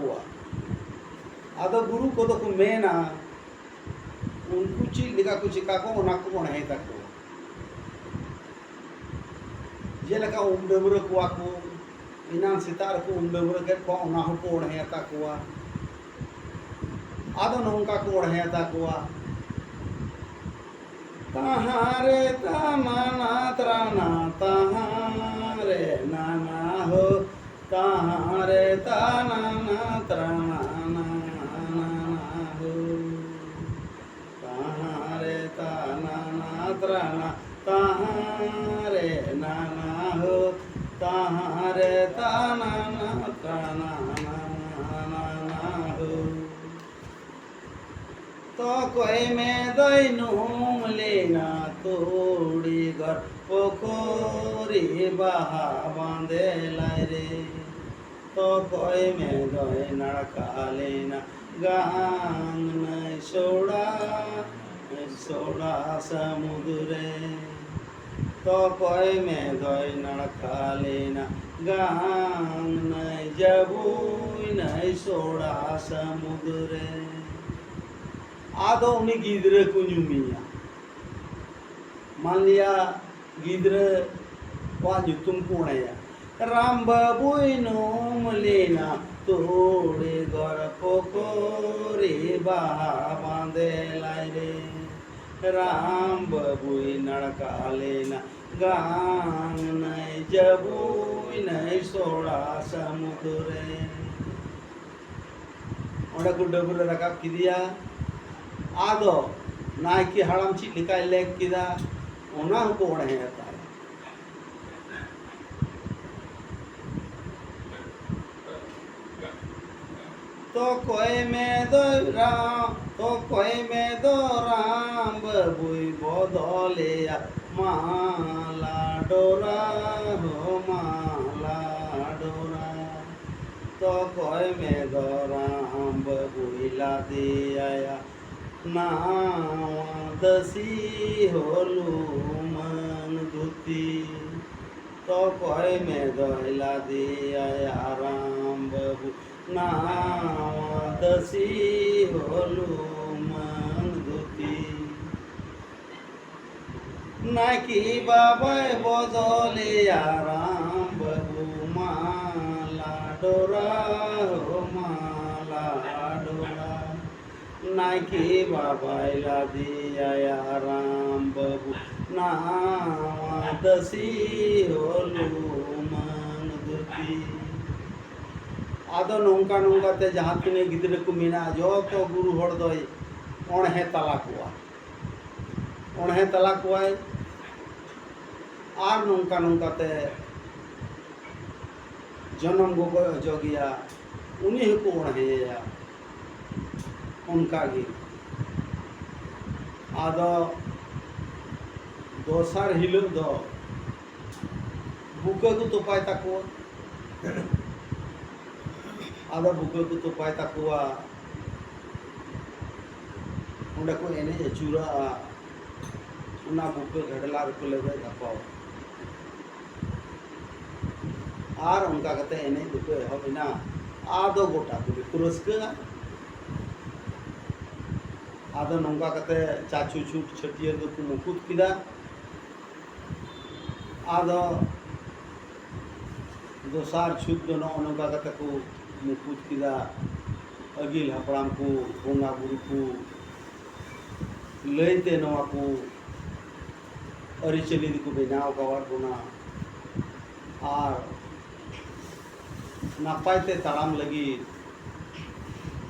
takuwa ado guru ko do ko mena unku chi lika ku chika ko ona ko ona he takuwa jelaka umdamura ko aku inan sitar ko umdamura ke ko ona ko ona he takuwa ado nongka ko ona he takuwa तहारे तमना त्रना तहारे नाना हो तहारे तनना त्रना नाना हो तहारे तनना त्रना तहारे नाना हो तहारे तनना त्रना नाना हो तो कोई में दैनुम लेना तोड़ी घर पोखरी बहा बांधे लाई रे तो कोई में दई नड़का लेना गांग नहीं सोड़ा समुद्रे तो कोई में दई नड़का लेना गांग नहीं जबू नहीं सोड़ा समुद्रे आदो उन्हीं गिदरे को ᱧᱩᱢᱤᱭᱟ मान लिया गिदरे वा ᱧᱩᱛᱩᱢ को उड़ाया राम बाबुई नोम लेना तोड़े घर पोखरी बहा बांधे लाई रे राम बाबुई नड़का लेना गांग नहीं जबुई नहीं सोड़ा समुद्रे ओंडे को डबुरे रकाब किदिया आदो नायकी हड़म ची लिखा लेख किदा ओना को ओढ़े आता है तो कोई में दो राम बबुई बदले माला डोरा हो माला डोरा तो कोई में दो राम बबुई ला दे आया नावा दसी होलू मन धुती तो कोई में दहला दिया राम बाबू नावा दसी होलू मन धुती नाकी बाबा बदले राम बाबू माला डोरा हो माला डोरा नाकी बाबा ला दिया राम बाबू नावा दसी होलू मन धुती आदो नौका नौका ते जहाँ तिने गिदरे को मीना जो तो गुरु हड़ दो ओणे तला कुआ आर नौका नौका ते जन्म गो जोगिया उन्हीं को ओणे उनका गी आदो दोसर हिलो दो बुके को तुपाय तको आदो बुके को तुपाय तकुआ उन्हें को एने चूरा उना बुके घड़ला को लेवे धपाओ आर उनका कहते एने बुके हो बिना आदो गोटा को पुरस्कार आदो नौका कते चाचू छूट छटियर को मुकुट किदा आदो दोसार छूट दो नौका कते को मुकुट किदा अगिल हपड़ाम को बोंगा बुरु को लैते नवा को अरिचली को बेनाव कवार बोना आर नापायते ताराम लगी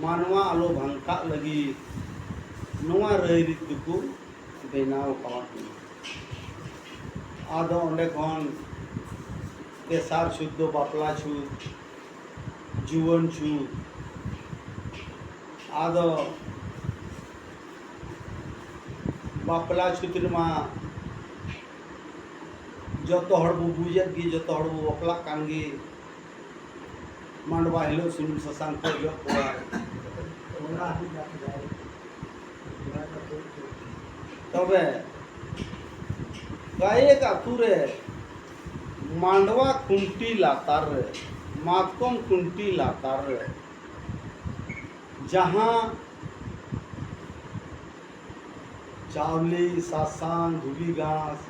मानवा आलो भंका लगी नवा रईरित को बेनाव कवार आदो ओंडे खन तेसार छूट दो बापला छूट जुवन छूट आदो बापला छूतिर मा जो तो हड़ बु बुझत गी जो तो हड़ बु बापला कांगी मांडवा हिलो सुन ससांग को जो तबे गाये का तुरे मांडवा कुंटी लातार रे मातकम कुंटी लातार रे जहाँ चावली सासांग धुबी घास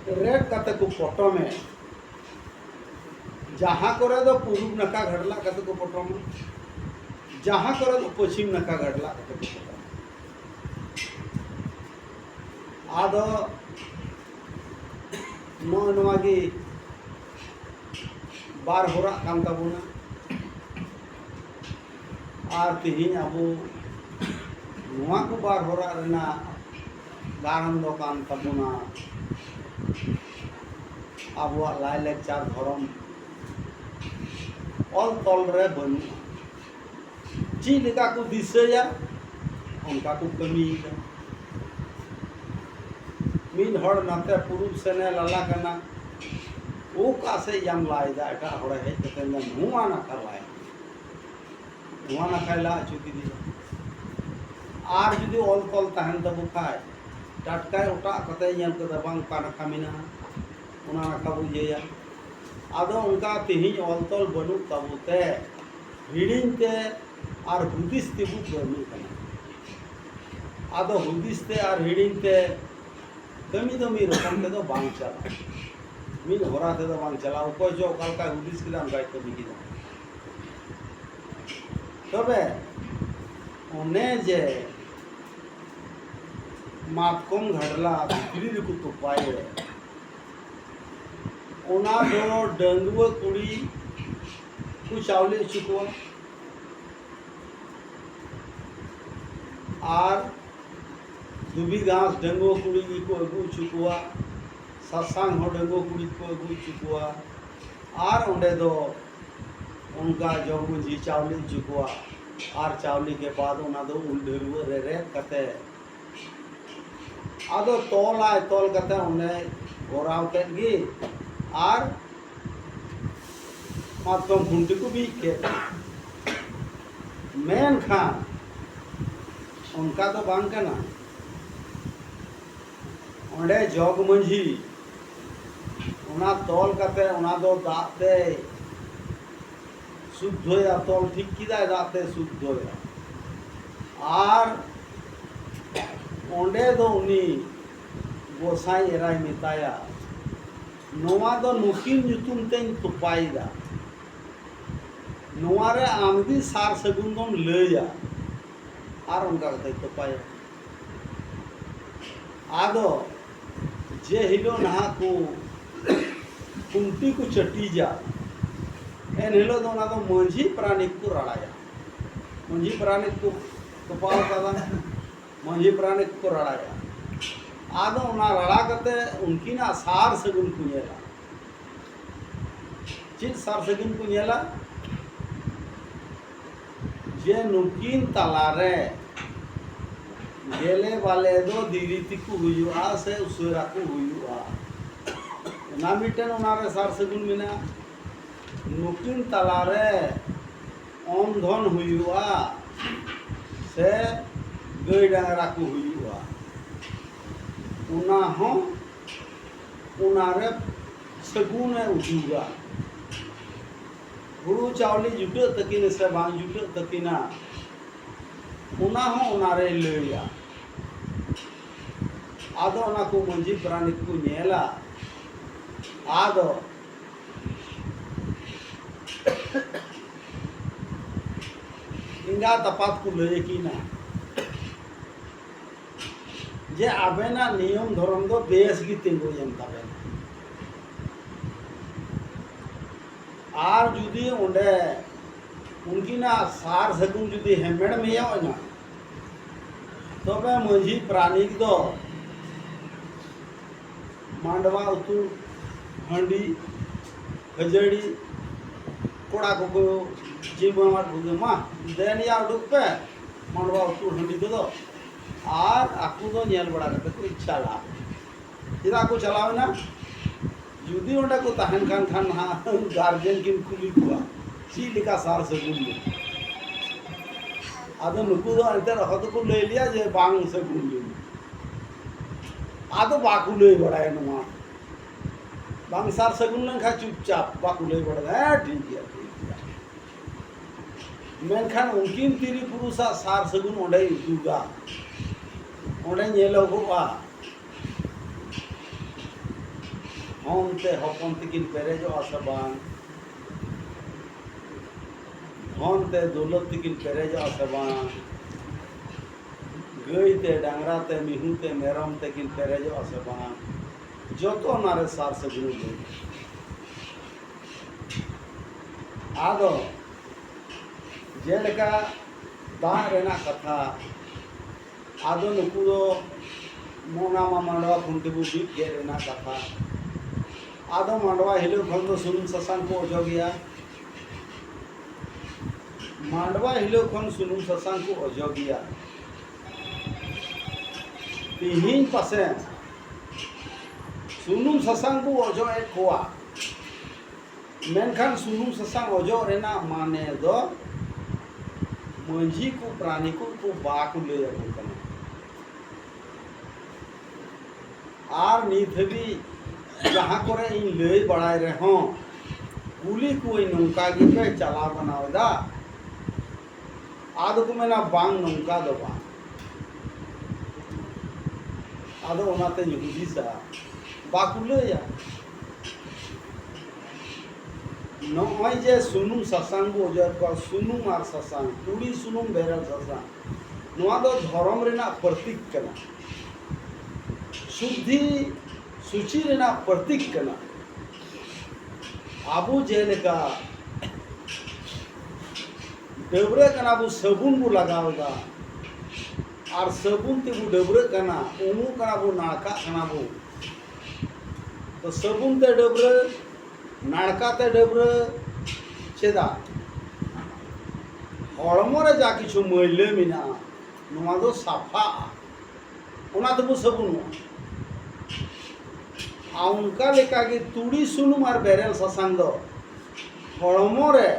रेड कते को फोटो में जहाँ करे तो पूर्व नका घड़ला कते को फोटो में जहाँ करे तो पश्चिम नका घड़ला कते को फोटो में आदो नोगी बार होरा कान ताबुना और तिहिन अबो नुआ को बार होरा रेना गारन दो कान ताबुना आबुआ लाय लेक्चर धरम ऑल तल रे बनु ची लेका को दिसेया उनका को कमी मीन हड़ नते पुरुष सेने लला कना ओ का से यम लाय दा एटा हड़ है तते नुआ ना करलाय नुआ ना खाइला चुकी दी आर जुदी ऑल तल तहन तबु खाय टटका ओटा कते यम के बांग पाना खामिना उना ना का बुझेया आदो उनका तिहिन ऑल तल बनु तबुते हिडिन ते और हुदिस ते बुक बनु कना आदो हुदिस ते और हिडिन ते कमी तो मी रकम ते तो बांग चला मी होरा ते तो बांग चला उको जो काल का हुदिस के दाम गाय तो बिकी दा तबे ओने जे मातकोम घड़ला बिक्री को तो पाए ओना दो डंगुआ कुड़ी को चावले चुकवा और दुबी घास डंगुआ कुड़ी को अगू चुकवा सत्संग हो डंगुआ कुड़ी को अगू चुकवा और ओंडे दो उनका जब मुझी चावले चुकवा और चावली के बाद ओना दो उल्ढरुआ रे रे कते आदो तोल कते उन्हें गोराव तेगी और मातकम घुंटी को भी के मेन खान उनका तो बांग करना ओंडे जग मंझी उना तोल कते उना दो दाते शुद्ध होया तोल ठीक किदा दाते शुद्ध होया और ओंडे दो उनी गोसाई एराय मिताया नोआ दो नुकिन जुतुम तेन तुपाईदा नोआ रे आमदी सार सगुन दोन लेया और उनका कते तुपाया आदो जे हिलो नहा को कुंटी को चटी जा एन हिलो दो ना तो मंझी प्राणिक को रड़ाया मंझी प्राणिक को तुपाव कदा मंझी प्राणिक को रड़ाया आदो उना रड़ा करते उनकी ना सार सगुन कुñेला चित सार सगुन कुñेला जे नुकिन तलारे गेले वाले दो दीरीति को हुआ से उसरा को हुआ ना मिटन उनारे सार सगुन मिना नुकिन तलारे ओम धन हुआ से गई डांगरा को हुआ उना हो उनारे सगुन उजुगा गुरु चावली जुटे तकिन से बांग जुटे तकिना उना हो उनारे लेया आदो उना को मंजी प्राणी को नेला आदो इंगा तपात को ले की ना जे आबेना नियम धर्म दो बेस की तिंगो यम तबे आर जुदी ओंडे उनकी ना सार सगुन जुदी हेमेड़ में या ना तबे मंझी प्राणिक दो मांडवा उतु हंडी खजड़ी कोड़ा को जीवन मा देन या उडुक पे मांडवा उतु हंडी दो और आकू दो नेल बड़ा करते को इच्छा ला इदा को चलावे ना जुदी ओंडे को तहन खान हां गार्जियन किन कुली हुआ सी लिखा सार सगुन में आदो नुकु दो अंतर हद को ले लिया जे बांग सगुन ले आदो बाकू ले बड़ा है नुआ बांग सार सगुन लन खा चुपचाप बाकू ले बड़ा है ठीक है मेनखान उनकिन तिरी पुरुषा सार सगुन ओंडे उदुगा ओंडे नेलोगोगा होनते हपन तकिन पेरेजोगा से बांग होनते दौलत तकिन पेरेजोगा से बांग गईते डांगराते मिहुते मेरम तकिन पेरेजोगा से बांग जोतो नारे सार सगुन दे आदो जेलेका दाग रेना कथा आदो नुकु दो मोनामा मांडवा खुंटिबु बीट गे रेना कथा आदो मांडवा हिलो खन दो सुनुम ससांग को अजोगिया मांडवा हिलो खन सुनुम ससांग को अजोगिया तिहिन पासे सुनुम ससांग को अजो एक कोआ मेनखान सुनुम ससांग अजो रेना माने दो मंझी को प्राणी को बाकु ले जाबो आर निथबी जहाँ करे इन लय बड़ाय रहो कुली को नौका गे पे चला बनावेदा आदो को मेना बांग नौका दो बांग आदो ओनाते यहुदी सा बाकु लया नय जे सुनुम ससांग को अजर को सुनुम आर ससांग तुड़ी सुनुम बेरल ससांग नोआ दो धर्म रेना प्रतीक कना शुद्धि सूची रेना प्रतीक कना आबू जेलेका डबरे कना बु सबुन बु लगावदा आर सबुन ते बु डबरे कना उमु कना बु नाका कना बु तो सबुन ते डबरे नाड़का ते डबरे चेदा हड़मो रे जा किछु मैले मिना नोआ दो साफा ओना तो बु सबुन उनका लेका कि तुड़ी सुनुम और बेरेल ससांग दो हड़मो रे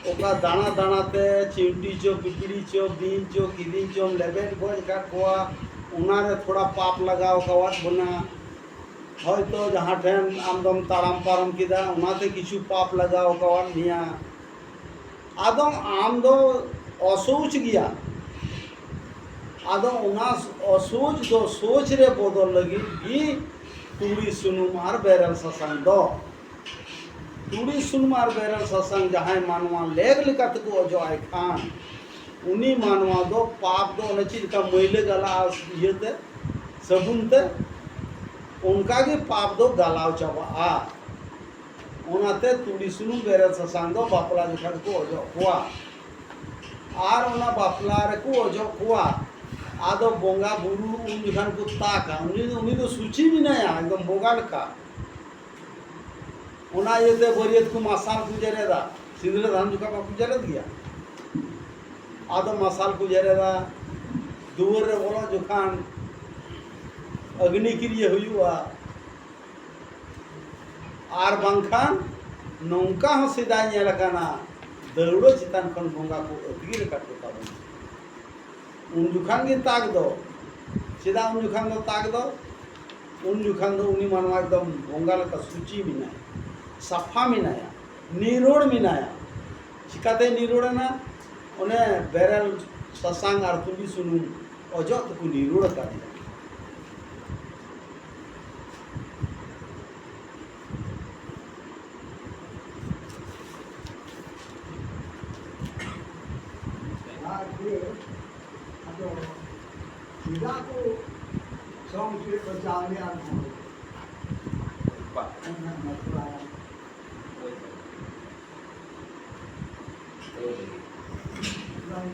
ओका दाना दाना ते चिंटी चो पिपड़ी चो बीन चो किदिन चो लेबेट गज काट कोआ उना रे थोड़ा पाप लगाओ कवाट बना হয়তো जहाँ ठेन आमदम ताराम पारम किदा उनाते किछु पाप लगाओ कवाट निया आदम आम दो असोच गया आदम उना असोच दो सोच रे बदल लगी भी तुड़ी सुनुम आर बेरल ससांग दो तुड़ी सुनुम आर बेरल ससांग जहाँ मानवा लेग लिकत को अजो आय खान उनी मानवा दो पाप दो नचित का मैले गला येते सबुनते उनका के पाप दो गलाव चावा ओनाते तुड़ी सुनुम बेरल ससांग दो बापला लिकत को अजो हुआ आर ओना बापला रे को अजो हुआ आदो बोंगा बुरु उन जखान को ताका उनी तो सूची भी नहीं एकदम बोगा लका ओना येते बरियत को मसाल को जरेदा सिंदरे धान जुका को जरेद गया आदो मसाल को जरेदा दुवर रे बोला जखान अग्नि क्रिया हुआ आर बंखान नौका हो सीधा नेलकाना दौड़ो चितान खन बोंगा को अतगिर काटता उन जुखान गे ताक दो सीधा उन जुखान दो ताक दो उन जुखान दो उनी मानवा एकदम बोंगाल का सूची मिनाया सफा मिनाया निरोड़ मिनाया चिकाते निरोड़ ना उन्हें बेरल ससांग आर तुली सुनुम अजो को निरोड़ का दिया Tidak aku song sih perjalanan Pak. enak masalah. Oh, iya. Yang